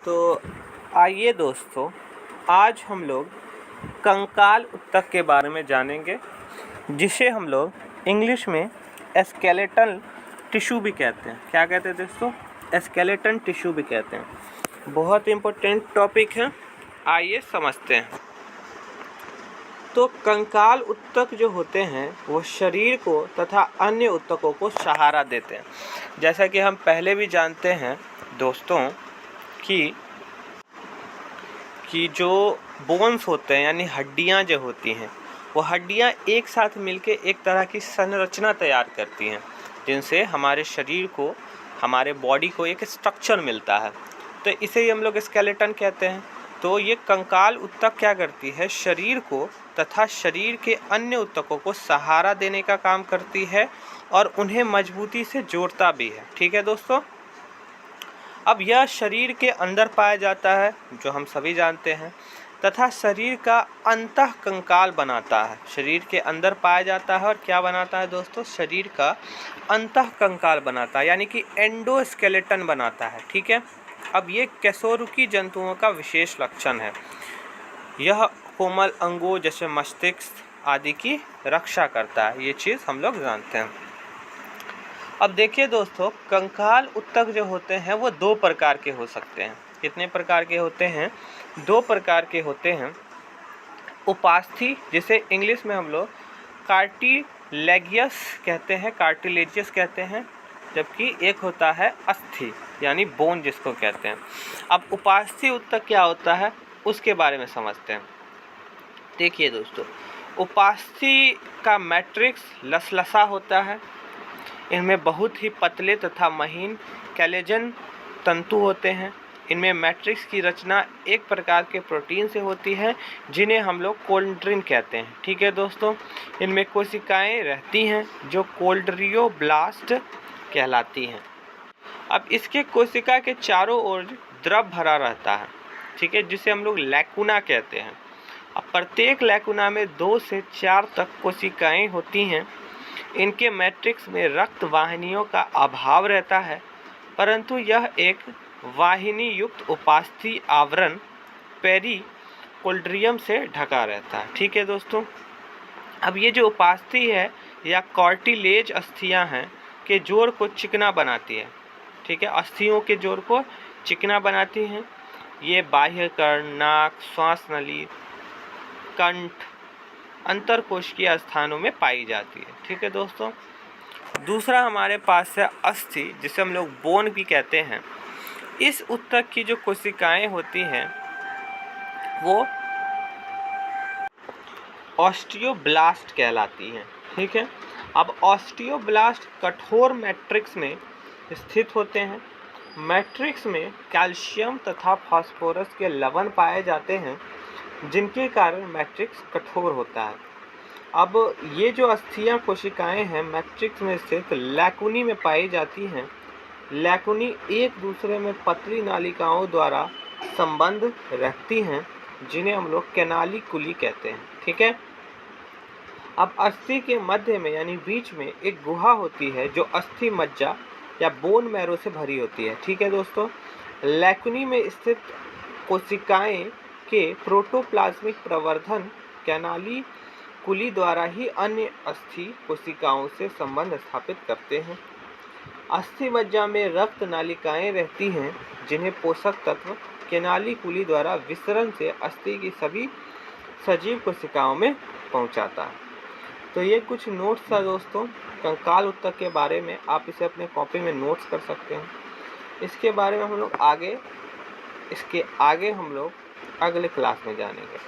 तो आइए दोस्तों, आज हम लोग कंकाल ऊतक के बारे में जानेंगे, जिसे हम लोग इंग्लिश में स्केलेटल टिश्यू भी कहते हैं। क्या कहते हैं दोस्तों? स्केलेटन टिश्यू भी कहते हैं। बहुत इम्पोर्टेंट टॉपिक है, आइए समझते हैं। तो कंकाल ऊतक जो होते हैं वो शरीर को तथा अन्य ऊतकों को सहारा देते हैं। जैसा कि हम पहले भी जानते हैं दोस्तों कि जो बोन्स होते हैं यानी हड्डियां जो होती हैं, वो हड्डियां एक साथ मिलके एक तरह की संरचना तैयार करती हैं, जिनसे हमारे शरीर को, हमारे बॉडी को एक स्ट्रक्चर मिलता है। तो इसे ही हम लोग स्केलेटन कहते हैं। तो ये कंकाल ऊतक क्या करती है? शरीर को तथा शरीर के अन्य ऊतकों को सहारा देने का काम करती है और उन्हें मजबूती से जोड़ता भी है। ठीक है दोस्तों। अब यह शरीर के अंदर पाया जाता है, जो हम सभी जानते हैं, तथा शरीर का अंतः कंकाल बनाता है। शरीर के अंदर पाया जाता है और क्या बनाता है दोस्तों? शरीर का अंतः कंकाल बनाता है, यानी कि एंडोस्केलेटन बनाता है। ठीक है। अब ये कशेरुकी जंतुओं का विशेष लक्षण है। यह कोमल अंगों जैसे मस्तिष्क आदि की रक्षा करता है। ये चीज़ हम लोग जानते हैं। अब देखिए दोस्तों, कंकाल ऊतक जो होते हैं वो दो प्रकार के हो सकते हैं। कितने प्रकार के होते हैं? दो प्रकार के होते हैं। उपास्थि, जिसे इंग्लिश में हम लोग कार्टिलेजियस कहते हैं, जबकि एक होता है अस्थि यानी बोन जिसको कहते हैं। अब उपास्थि ऊतक क्या होता है उसके बारे में समझते हैं। देखिए दोस्तों, उपास्थि का मैट्रिक्स लसलसा होता है। इनमें बहुत ही पतले तथा महीन कोलेजन तंतु होते हैं। इनमें मैट्रिक्स की रचना एक प्रकार के प्रोटीन से होती है, जिन्हें हम लोग कोल्ड्रिन कहते हैं। ठीक है दोस्तों। इनमें कोशिकाएं रहती हैं जो कोल्ड्रियोब्लास्ट कहलाती हैं। अब इसके कोशिका के चारों ओर द्रव भरा रहता है, ठीक है, जिसे हम लोग लैकुना कहते हैं। अब प्रत्येक लैकुना में 2 से 4 तक कोशिकाएं होती हैं। इनके मैट्रिक्स में रक्त वाहिनियों का अभाव रहता है, परंतु यह एक वाहिनी युक्त उपास्थि आवरण पेरिकोल्ड्रियम से ढका रहता है। ठीक है दोस्तों। अब ये जो उपास्थि है या कार्टिलेज अस्थियां हैं के जोड़ को चिकना बनाती है। ठीक है, अस्थियों के जोड़ को चिकना बनाती हैं। ये बाह्य कर्ण, नाक, श्वास नली, कंठ, अंतरकोशिकीय स्थानों में पाई जाती है। ठीक है दोस्तों। दूसरा हमारे पास है अस्थि, जिसे हम लोग बोन भी कहते हैं। इस ऊतक की जो कोशिकाएं होती हैं वो ऑस्टियोब्लास्ट कहलाती हैं। ठीक है। अब ऑस्टियोब्लास्ट कठोर मैट्रिक्स में स्थित होते हैं। मैट्रिक्स में कैल्शियम तथा फास्फोरस के लवण पाए जाते हैं, जिनके कारण मैट्रिक्स कठोर होता है। अब ये जो अस्थियां कोशिकाएं हैं मैट्रिक्स में स्थित लैकुनी में पाई जाती हैं। लैकुनी एक दूसरे में पतली नालिकाओं द्वारा संबंध रखती हैं, जिन्हें हम लोग कैनालिकुली कहते हैं। ठीक है। अब अस्थि के मध्य में यानी बीच में एक गुहा होती है, जो अस्थि मज्जा या बोन मैरो से भरी होती है। ठीक है दोस्तों। लैकुनी में स्थित कोशिकाएं के प्रोटोप्लाज्मिक प्रवर्धन कैनालिकुली द्वारा ही अन्य अस्थि कोशिकाओं से संबंध स्थापित करते हैं। अस्थि मज्जा में रक्त नालिकाएं रहती हैं, जिन्हें पोषक तत्व कैनालिकुली द्वारा विसरण से अस्थि की सभी सजीव कोशिकाओं में पहुंचाता है। तो ये कुछ नोट्स था दोस्तों कंकाल ऊतक के बारे में। आप इसे अपने कॉपी में नोट्स कर सकते हैं। इसके बारे में हम लोग इसके आगे हम लोग अगले क्लास में जानेंगे।